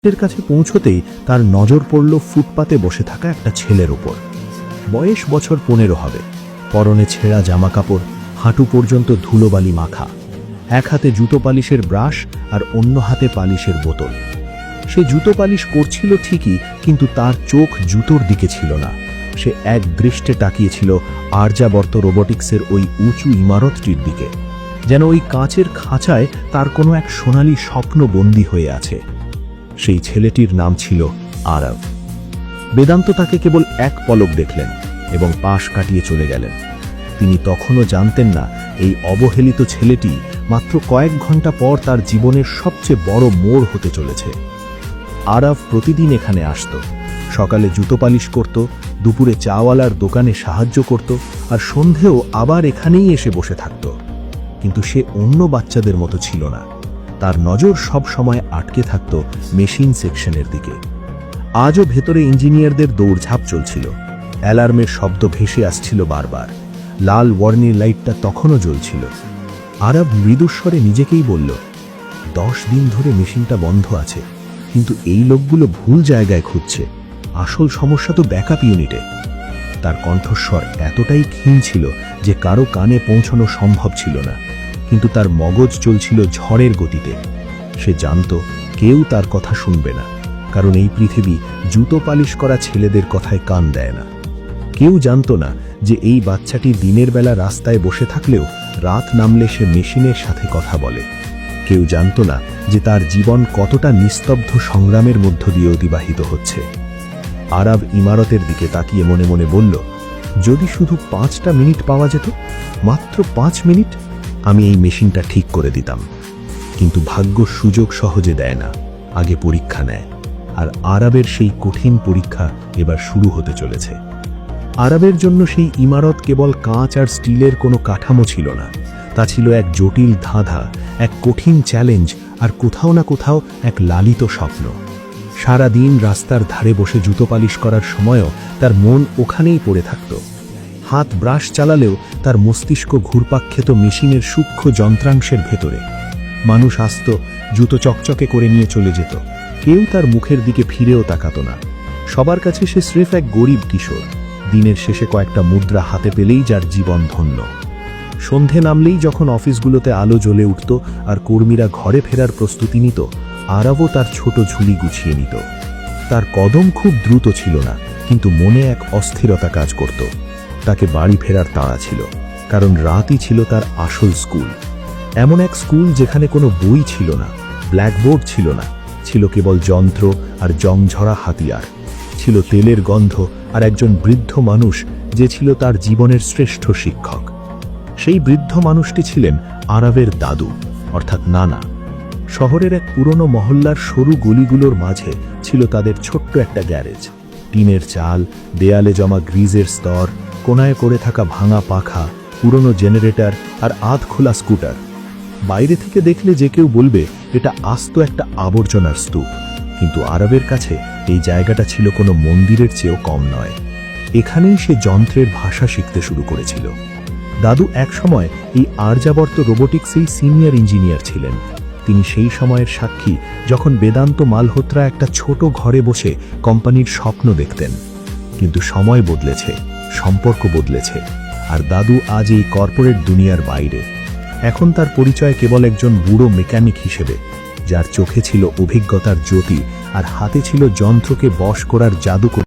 এর কাছে পৌঁছতেই তার নজর পড়ল ফুটপাতে বসে থাকা একটা ছেলের ওপর। বয়স বছর 15 হবে, পরনে ছেঁড়া জামাকাপড়, হাঁটু পর্যন্ত ধুলোবালি মাখা, এক হাতে জুতো পালিশের ব্রাশ আর অন্য হাতে পালিশের বোতল। সে জুতো পালিশ করছিল ঠিকই, কিন্তু তার চোখ জুতোর দিকে ছিল না। সে এক দৃষ্টে তাকিয়েছিল আর্যাবর্ত রোবোটিক্সের ওই উঁচু ইমারতটির দিকে, যেন ওই কাঁচের খাঁচায় তার কোনো এক সোনালী স্বপ্ন বন্দী হয়ে আছে। সেই ছেলেটির নাম ছিল আরব। বেদান্ত তাকে কেবল এক পলক দেখলেন এবং পাশ কাটিয়ে চলে গেলেন। তিনি তখনও জানতেন না এই অবহেলিত ছেলেটি মাত্র কয়েক ঘন্টা পর তার জীবনের সবচেয়ে বড় মোড় হতে চলেছে। আরব প্রতিদিন এখানে আসত, সকালে জুতো পালিশ করত, দুপুরে চাওয়ালার দোকানে সাহায্য করত, আর সন্ধেও আবার এখানেই এসে বসে থাকত। কিন্তু সে অন্য বাচ্চাদের মতো ছিল না। তার নজর সব সময় আটকে থাকত মেশিন সেকশনের দিকে। আজও ভেতরে ইঞ্জিনিয়ারদের দৌড়ঝাঁপ চলছিল। অ্যালার্মের শব্দ ভেসে আসছিল বারবার। লাল ওয়ার্নিং লাইটটা তখনও জ্বলছিল। আরব মৃদুস্বরে নিজেকেই বলল, 10 দিন ধরে মেশিনটা বন্ধ আছে, কিন্তু এই লোকগুলো ভুল জায়গায় খুঁজছে। আসল সমস্যা তো ব্যাকআপ ইউনিটে। তার কণ্ঠস্বর এতটাই ক্ষীণ ছিল যে কারো কানে পৌঁছানো সম্ভব ছিল না, কিন্তু তার মগজ চলছিল ঝড়ের গতিতে। সে জানত কেউ তার কথা শুনবে না, কারণ এই পৃথিবী জুতো পালিশ করা ছেলেদের কথায় কান দেয় না। কেউ জানত না যে এই বাচ্চাটি দিনের বেলা রাস্তায় বসে থাকলেও রাত নামলে সে মেশিনের সাথে কথা বলে। কেউ জানত না যে তার জীবন কতটা নিস্তব্ধ সংগ্রামের মধ্য দিয়ে অতিবাহিত হচ্ছে। আরব ইমারতের দিকে তাকিয়ে মনে মনে বলল, যদি শুধু 5টা মিনিট পাওয়া যেত, মাত্র 5 মিনিট, আমি এই মেশিনটা ঠিক করে দিতাম। কিন্তু ভাগ্য সুযোগ সহজে দেয় না, আগে পরীক্ষা নেয়। আর আরবের সেই কঠিন পরীক্ষা এবার শুরু হতে চলেছে। আরবের জন্য সেই ইমারত কেবল কাঁচ আর স্টিলের কোনো কাঠামো ছিল না, তা ছিল এক জটিল ধাঁধা, এক কঠিন চ্যালেঞ্জ, আর কোথাও না কোথাও এক লালিত স্বপ্ন। সারা দিন রাস্তার ধারে বসে জুতো পালিশ করার সময়ও তার মন ওখানেই পড়ে থাকত। হাত ব্রাশ চালালেও তার মস্তিষ্ক ঘুরপাক খেত মেশিনের সূক্ষ্ম যন্ত্রাংশের ভেতরে। মানুষ আসত, জুতো চকচকে করে নিয়ে চলে যেত, কেউ তার মুখের দিকে ফিরেও তাকাত না। সবার কাছে সে স্রেফ এক গরিব কিশোর, দিনের শেষে কয়েকটা মুদ্রা হাতে পেলেই যার জীবন ধন্য। সন্ধে নামলেই যখন অফিসগুলোতে আলো জ্বলে উঠত আর কর্মীরা ঘরে ফেরার প্রস্তুতি নিত, আরবও তার ছোট ঝুলি গুছিয়ে নিত। তার কদম খুব দ্রুত ছিল না, কিন্তু মনে এক অস্থিরতা কাজ করত। তাকে বাড়ি ফেরার তাড়া ছিল, কারণ রাতই ছিল তার আসল স্কুল। এমন এক স্কুল যেখানে কোনো বই ছিল না, ব্ল্যাকবোর্ড ছিল না, ছিল কেবল যন্ত্র আর জংঝরা হাতিয়ার। ছিল তেলের গন্ধ আর একজন বৃদ্ধ মানুষ যে ছিল তার জীবনের শ্রেষ্ঠ শিক্ষক। সেই বৃদ্ধ মানুষটি ছিলেন আরবের দাদু, অর্থাৎ নানা। শহরের এক পুরনো মহল্লার সরু গলিগুলোর মাঝে ছিল তাদের ছোট্ট একটা গ্যারেজ। টিনের চাল, দেয়ালে জমা গ্রিজের স্তর, কোনায় করে থাকা ভাঙা পাখা, পুরনো জেনারেটর আর আধ খোলা স্কুটার। বাইরে থেকে দেখলে যে কেউ বলবে এটা আস্ত একটা আবর্জনার স্তূপ, কিন্তু আরবের কাছে এই জায়গাটা ছিল কোনো মন্দিরের চেয়েও কম নয়। এখানেই সে যন্ত্রের ভাষা শিখতে শুরু করেছিল। দাদু একসময় এই আর্যাবর্ত রোবোটিক্সেই সিনিয়র ইঞ্জিনিয়ার ছিলেন। তিনি সেই সময়ের সাক্ষী যখন বেদান্ত মালহোত্রা একটা ছোট ঘরে বসে কোম্পানির স্বপ্ন দেখতেন। কিন্তু সময় বদলেছে, সম্পর্ক বদলেছে, আর দাদু আজ এই কর্পোরেট দুনিয়ার বাইরে। এখন তার পরিচয় কেবল একজন বুড়ো মেকানিক হিসেবে, যার চোখে ছিল অভিজ্ঞতার জ্যোতি আর হাতে ছিল যন্ত্রকে বশ করার জাদু।